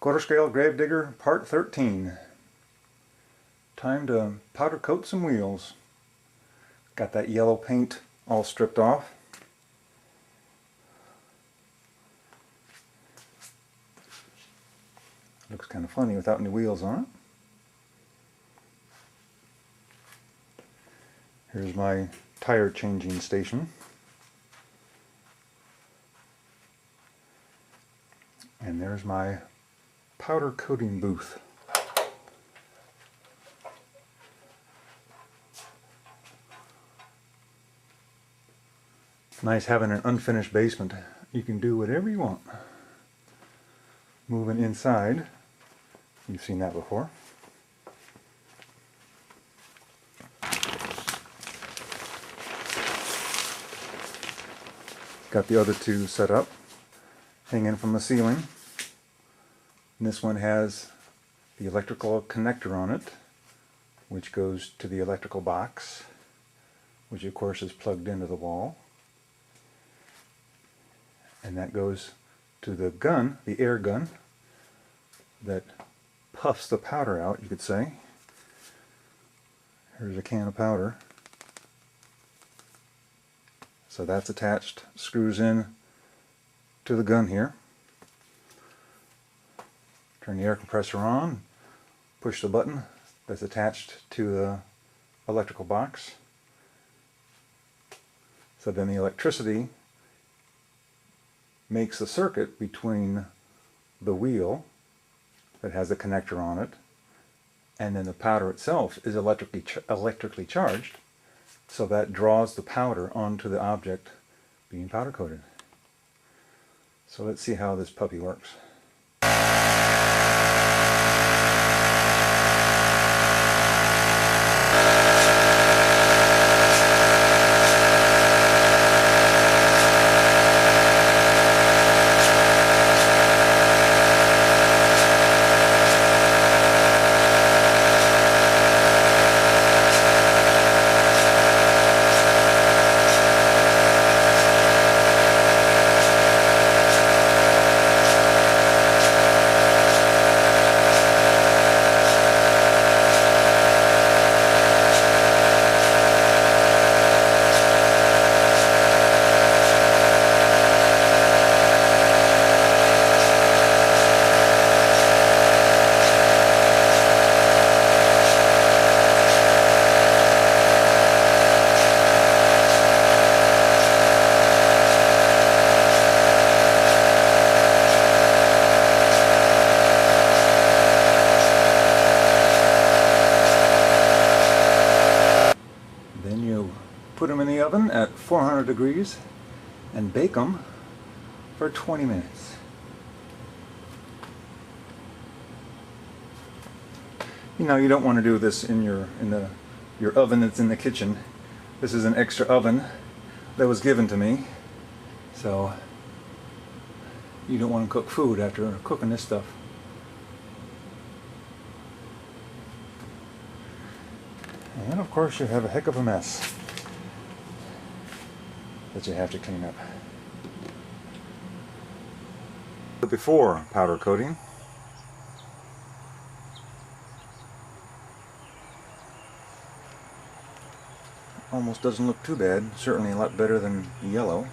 Quarter scale gravedigger part 13. Time to powder coat some wheels. Got that yellow paint all stripped off. Looks kind of funny without any wheels on it. Here's my tire changing station. And there's my powder coating booth. It's nice having an unfinished basement. You can do whatever you want. Moving inside, you've seen that before. Got the other two set up, hanging from the ceiling. And this one has the electrical connector on it, which goes to the electrical box, which of course is plugged into the wall. And that goes to the gun, the air gun, that puffs the powder out, you could say. Here's a can of powder. So that's attached, screws in to the gun here. Turn the air compressor on, push the button that's attached to the electrical box. So then the electricity makes the circuit between the wheel that has a connector on it, and then the powder itself is electrically charged, so that draws the powder onto the object being powder coated. So let's see how this puppy works. Put them in the oven at 400 degrees and bake them for 20 minutes. You know, you don't want to do this in your oven that's in the kitchen. This is an extra oven that was given to me, so you don't want to cook food after cooking this stuff. And of course you have a heck of a mess that you have to clean up. Before powder coating, almost doesn't look too bad, certainly a lot better than yellow.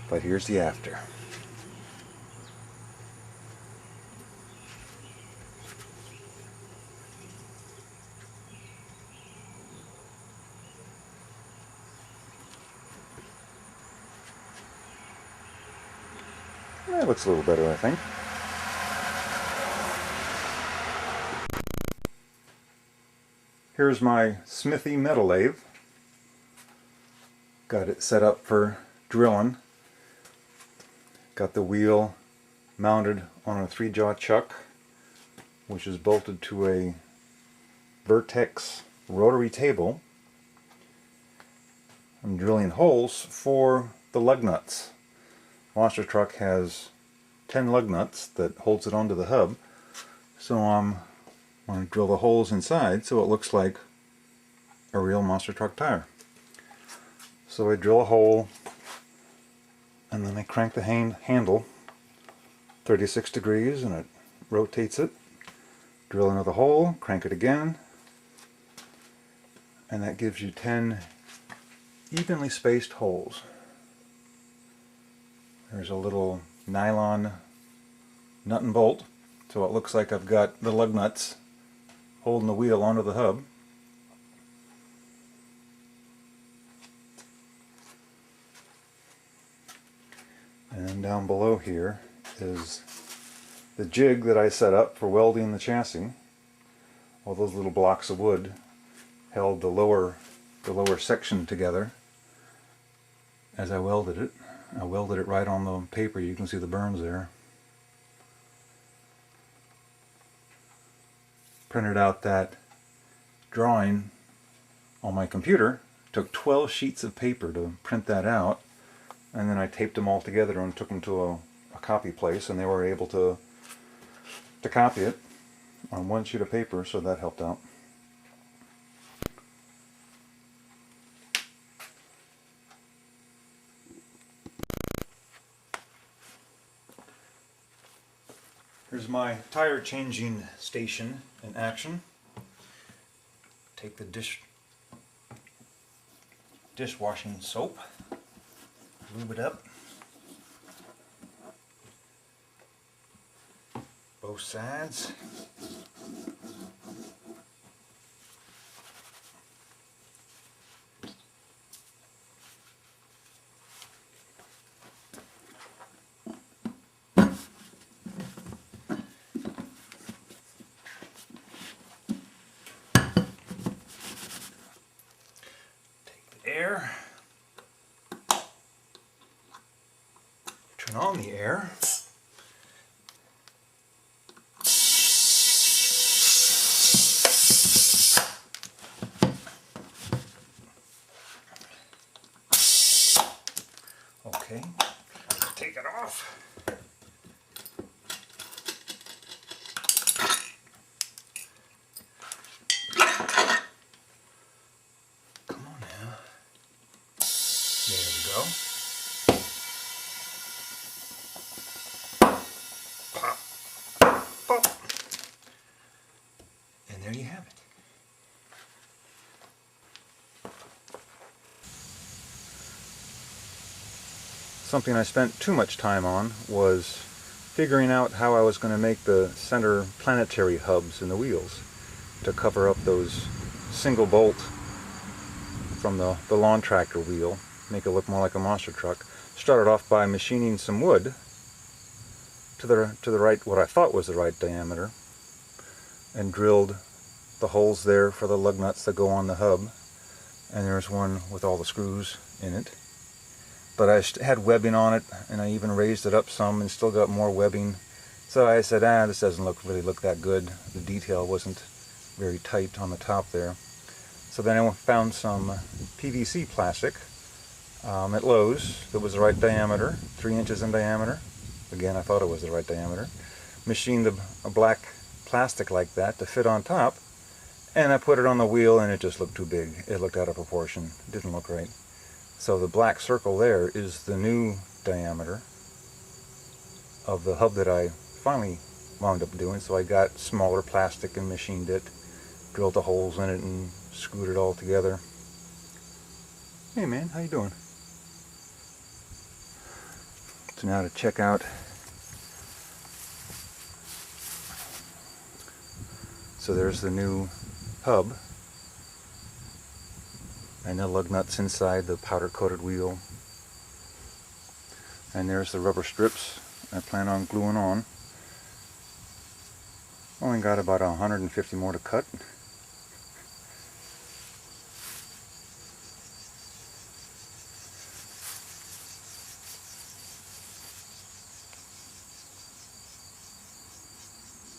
But here's the after. That looks a little better, I think. Here's my Smithy metal lathe. Got it set up for drilling. Got the wheel mounted on a 3-jaw chuck, which is bolted to a Vertex rotary table. I'm drilling holes for the lug nuts. Monster truck has 10 lug nuts that holds it onto the hub, so I'm going to drill the holes inside so it looks like a real monster truck tire. So I drill a hole And then I crank the handle 36 degrees and it rotates it. Drill into the hole, crank it again, and that gives you 10 evenly spaced holes. There's a little nylon nut and bolt, so it looks like I've got the lug nuts holding the wheel onto the hub. And then down below here is the jig that I set up for welding the chassis. All those little blocks of wood held the lower section together as I welded it. I welded it right on the paper. You can see the burns there. Printed out that drawing on my computer. Took 12 sheets of paper to print that out, and then I taped them all together and took them to a copy place, and they were able to copy it on one sheet of paper, so that helped out. Here's my tire changing station in action. Take the dishwashing soap, lube it up, both sides. Air. Turn on the air. Okay, take it off. There we go. Pop, pop. And there you have it. Something I spent too much time on was figuring out how I was going to make the center planetary hubs in the wheels to cover up those single bolt from the lawn tractor wheel, make it look more like a monster truck. Started off by machining some wood to the right, what I thought was the right diameter, and drilled the holes there for the lug nuts that go on the hub, and there's one with all the screws in it. But I had webbing on it, and I even raised it up some and still got more webbing. So I said, this doesn't really look that good. The detail wasn't very tight on the top there. So then I found some PVC plastic at Lowe's that was the right diameter, 3 inches in diameter. Again, I thought it was the right diameter. Machined a black plastic like that to fit on top, and I put it on the wheel, and it just looked too big. It looked out of proportion. It didn't look right. So the black circle there is the new diameter of the hub that I finally wound up doing. So I got smaller plastic and machined it, drilled the holes in it, and screwed it all together. Hey man, how you doing? So now to check out. So there's the new hub, and the lug nuts inside the powder coated wheel, and there's the rubber strips I plan on gluing on. Only got about 150 more to cut.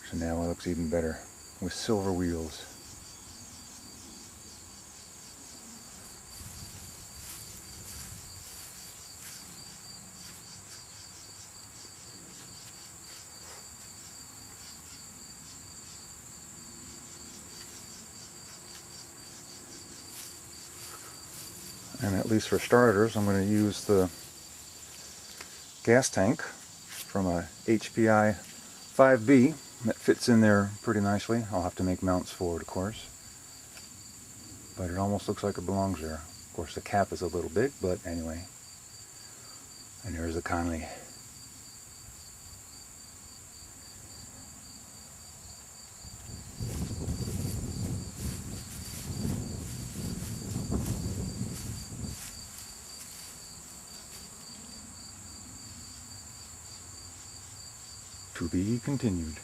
So now it looks even better with silver wheels. And at least for starters, I'm going to use the gas tank from a HPI 5B that fits in there pretty nicely. I'll have to make mounts for it, of course, but it almost looks like it belongs there. Of course, the cap is a little big, but anyway. And here's the Conley. To be continued.